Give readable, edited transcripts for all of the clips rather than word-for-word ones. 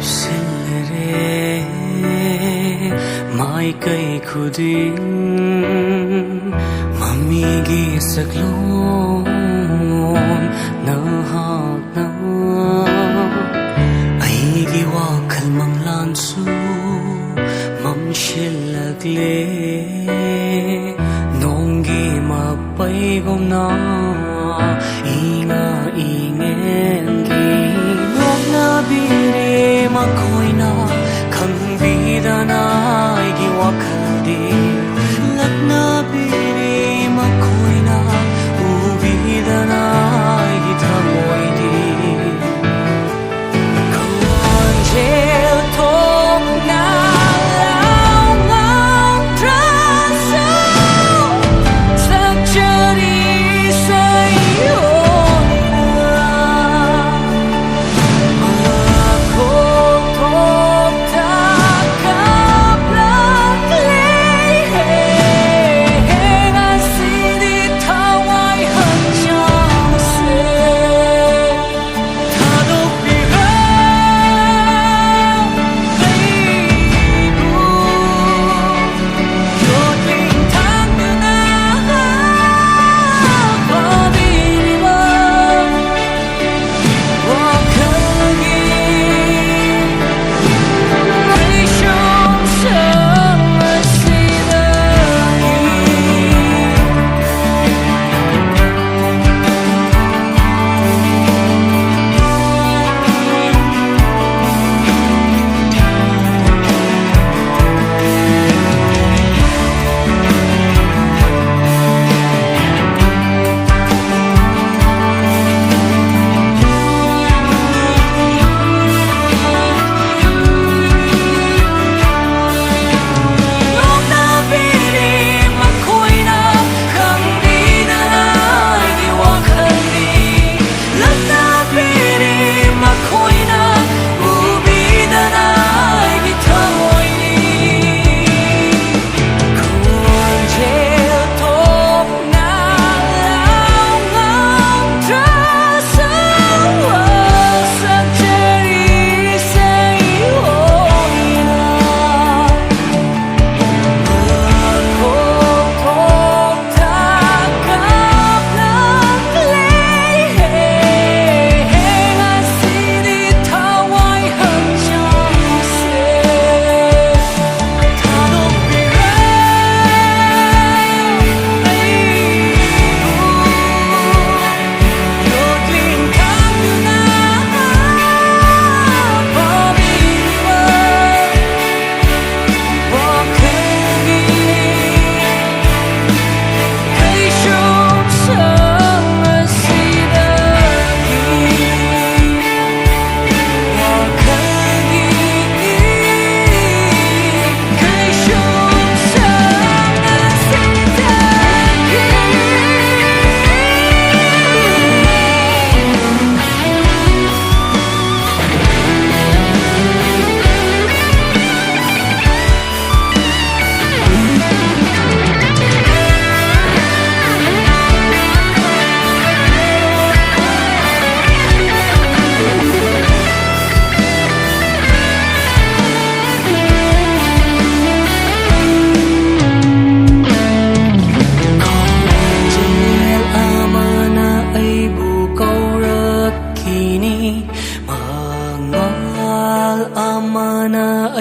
Sillere mai kai khuding mami gi saklon na hak na ai gi wa khal mang lan su mam shilak le nong gi ma pai gom na inga ingen gi nok na bi ma khoi na khang bi da na ai gi wa khal di lak na bi ma khoi na u bi da na ai gi thamoi di kon jel thong na lao ngang tra so sak chari sai yo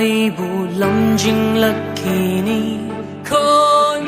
ai bu lam jing lakini kon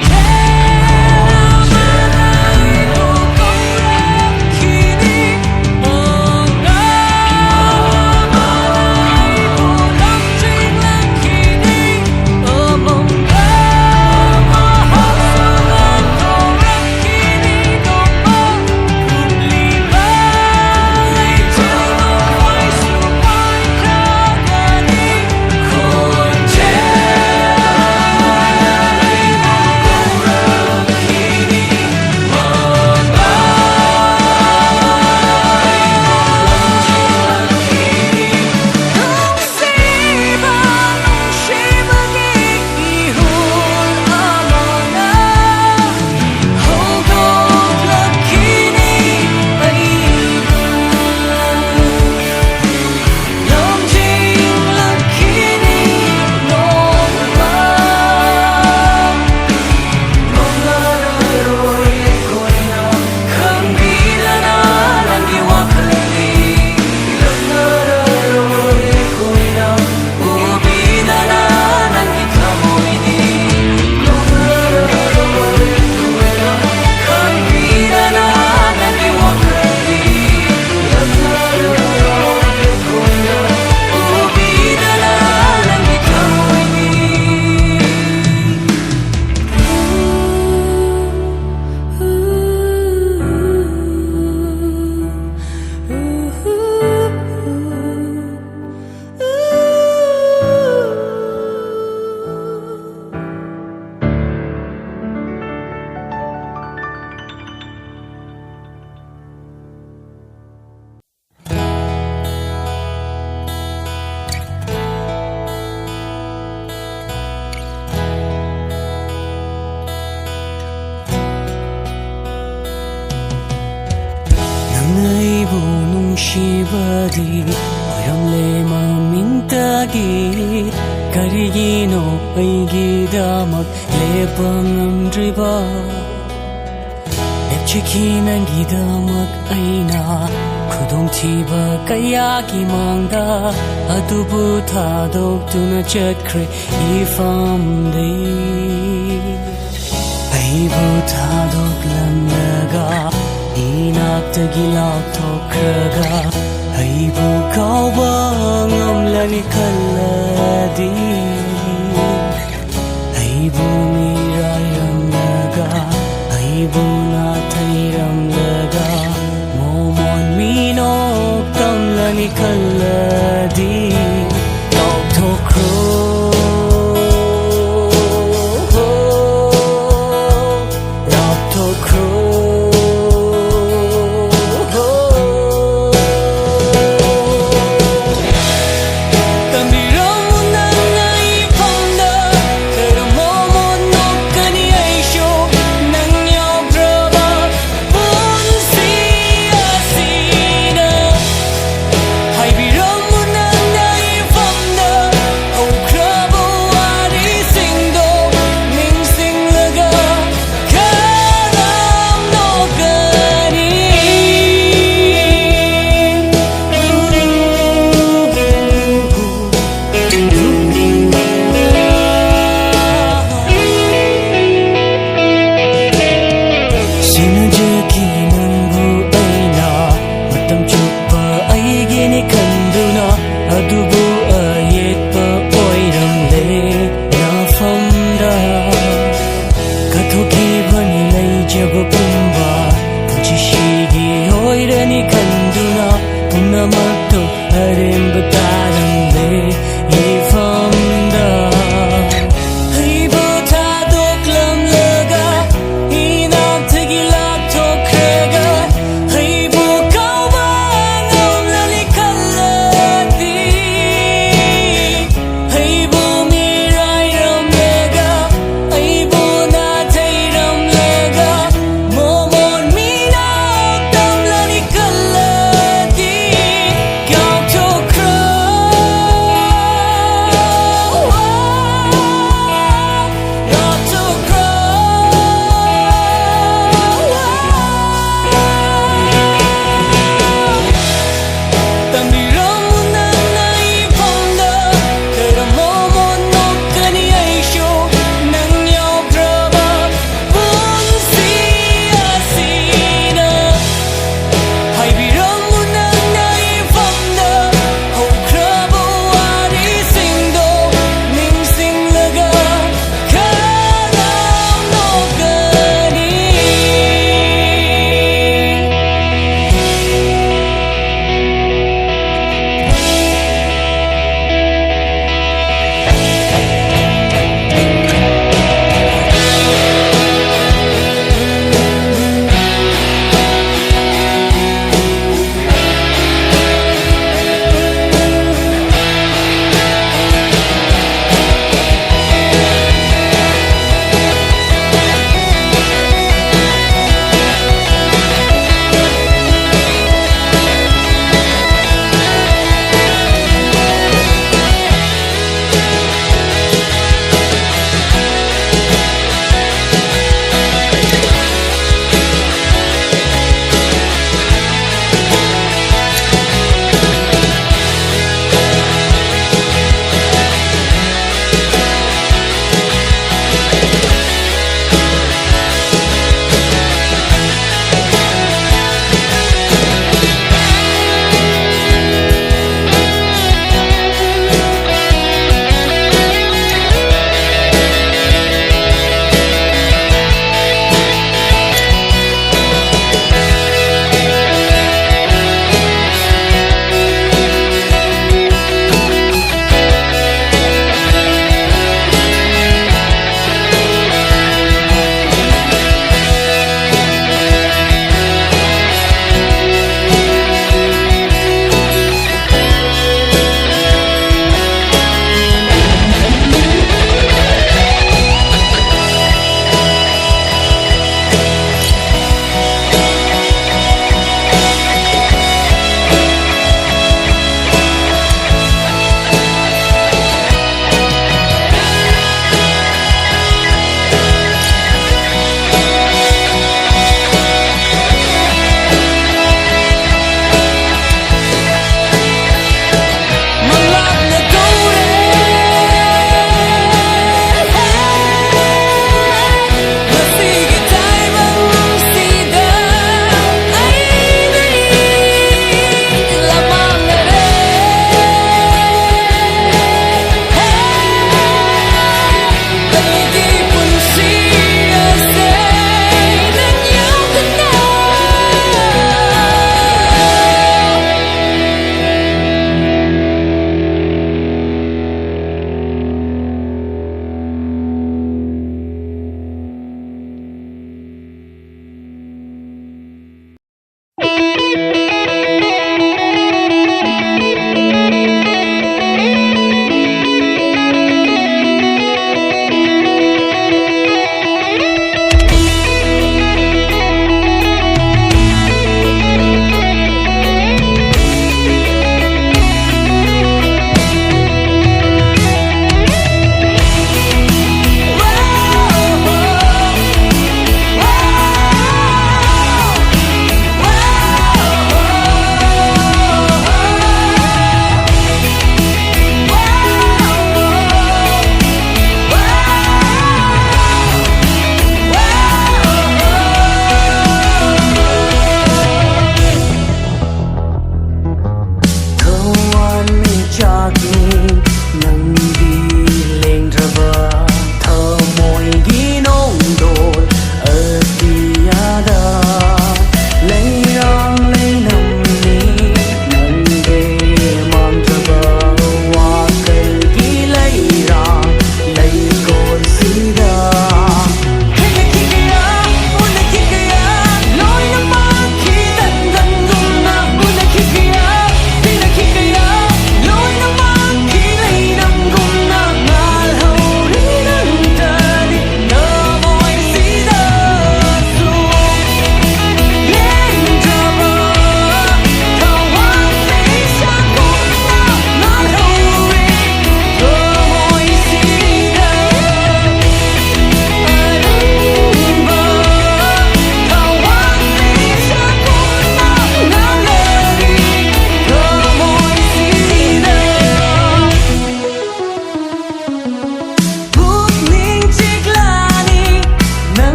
agi karigino aigidamak lepangamdriba lepchiki nangidamak aina khudongthiba kayagi mangda adubu thadokduna chatkre ifamdei aibu thadoklamnaga inaktagi laukthokraga aibu kauba ngamlani khalladi aibu mirayamnaga aibu na thairamnaga momon mino kamlani khalladi laukthokro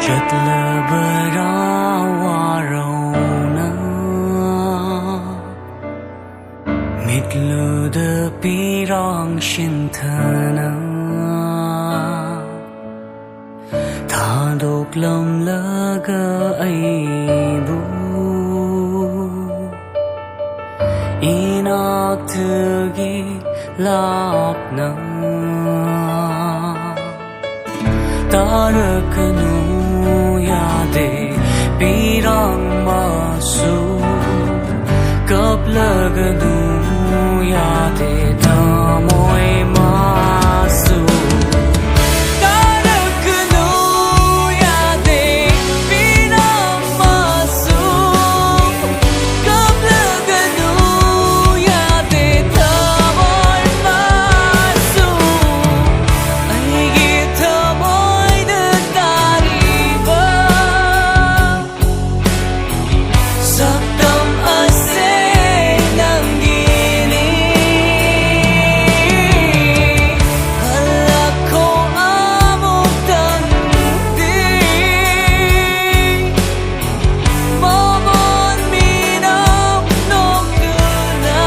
chợt lờ bờ đó hoa rầu na mịt lù đờ pi rong xin thơ na thà đục lầm lỡ gơ ấy bu inak tugi lap na tarakanu yade pirang masu kaplaganu yade tamoy masu tarakanu yade pirang masu kaplaganu yade tamoy masu ay gitamoy na tariba saktam ase nang gini halak ko amok tandi momon minam nokuna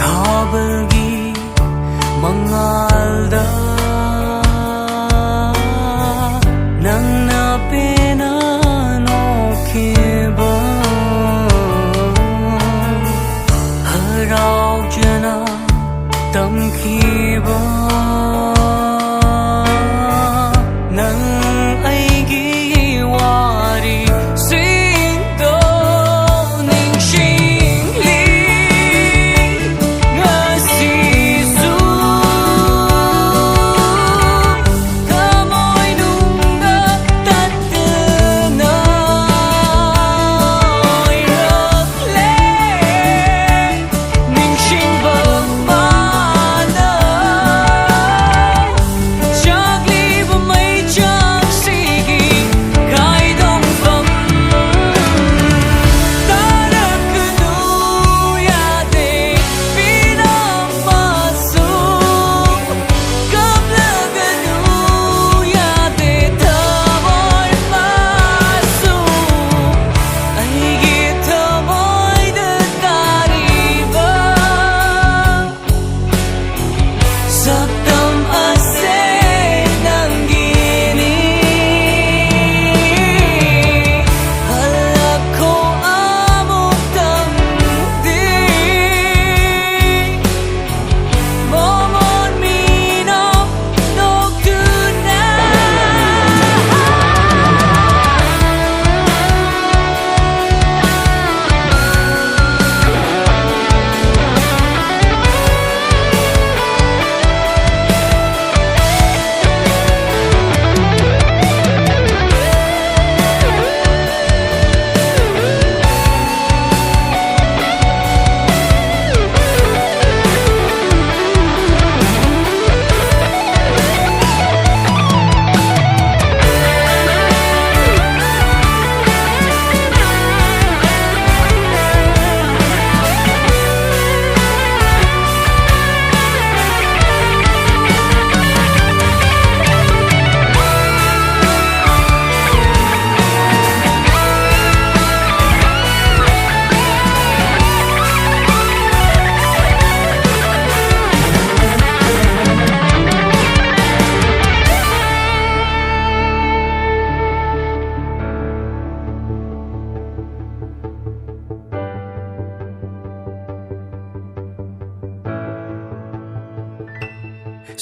Tabelgi mangalda nang napena no kiba harau jana tam kiba nang aigi wari sinto ning shingli ngasisu kamoy nunga tatna irakle ning shingbang mana chagli ba may chang sigi kai dong bam taraknu yade pinang masu kaplaganu yade tamoy masu ay gitamoy na tariba saktam ase nang gini halak ko amok tandi momon minam nokuna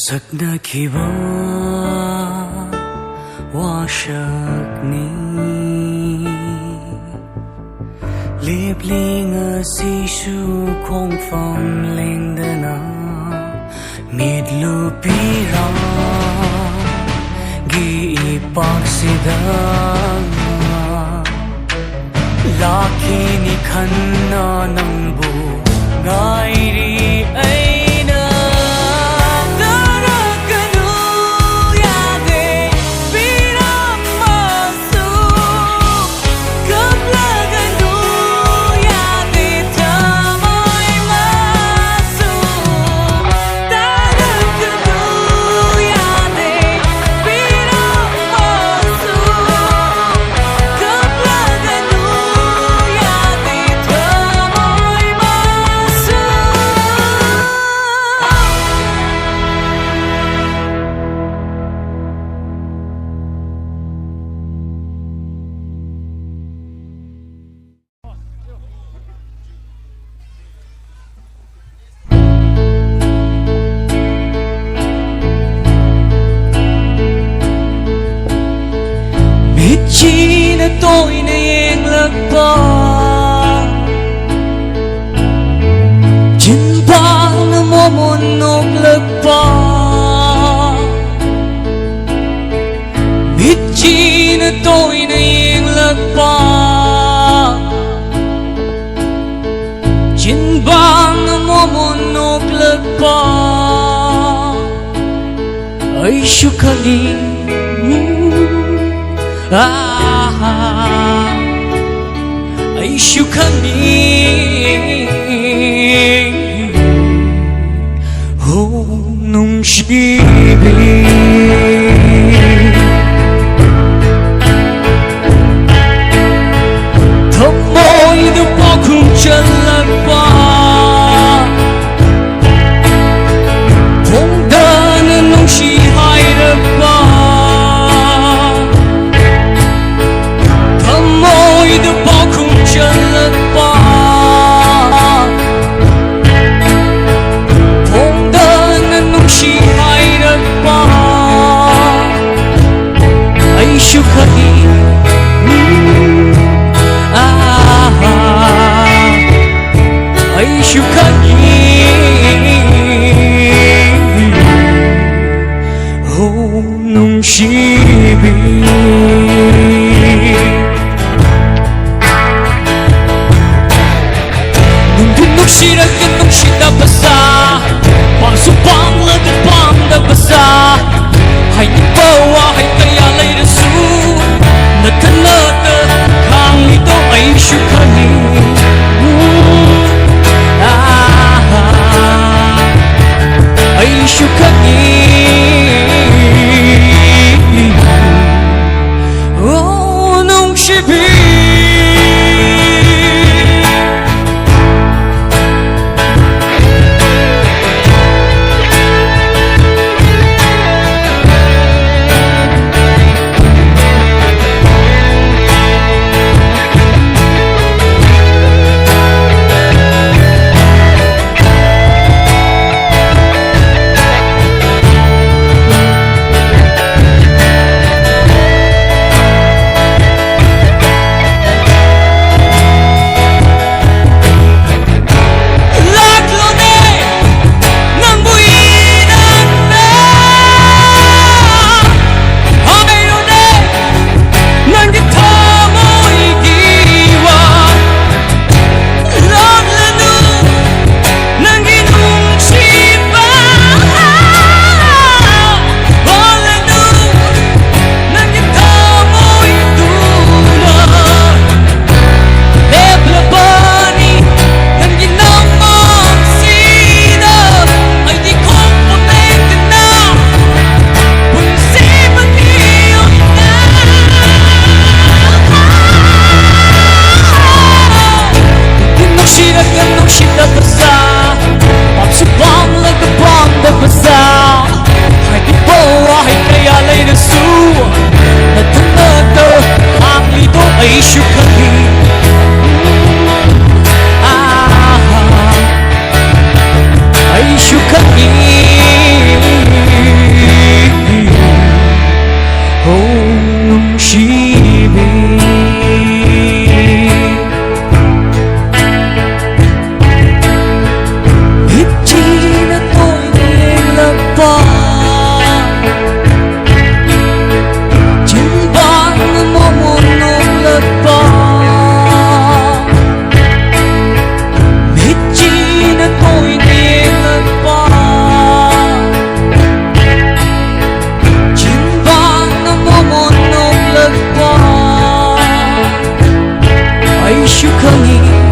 sakna kiba wa shakni libling si shu kong phong ling dana mid lu pira gi ipak sidang laki ni khanna nang bu ngai ri aina tarakanu yade tôi nên lạc ba Jin ba na mo monok lạc ba Biết chi na tôi nên lạc ba Jin ba na mo monok lạc ba Ay syukali Ay syukali nung sibig Tamoy na po kung tiyalag pa Pongdanan nung sihay na pa Tamoy na po kung tiyalag pa Pongdanan nung sihay na pa Ay syukali Ay syukali nung sibig Nung bunog siragan nung sita basa Pangsupang lagat pang nabasa Hay nibawa hay kayalay rasu Nakanata kang ito ay syukali Ay syukali nung sibig Ay syukali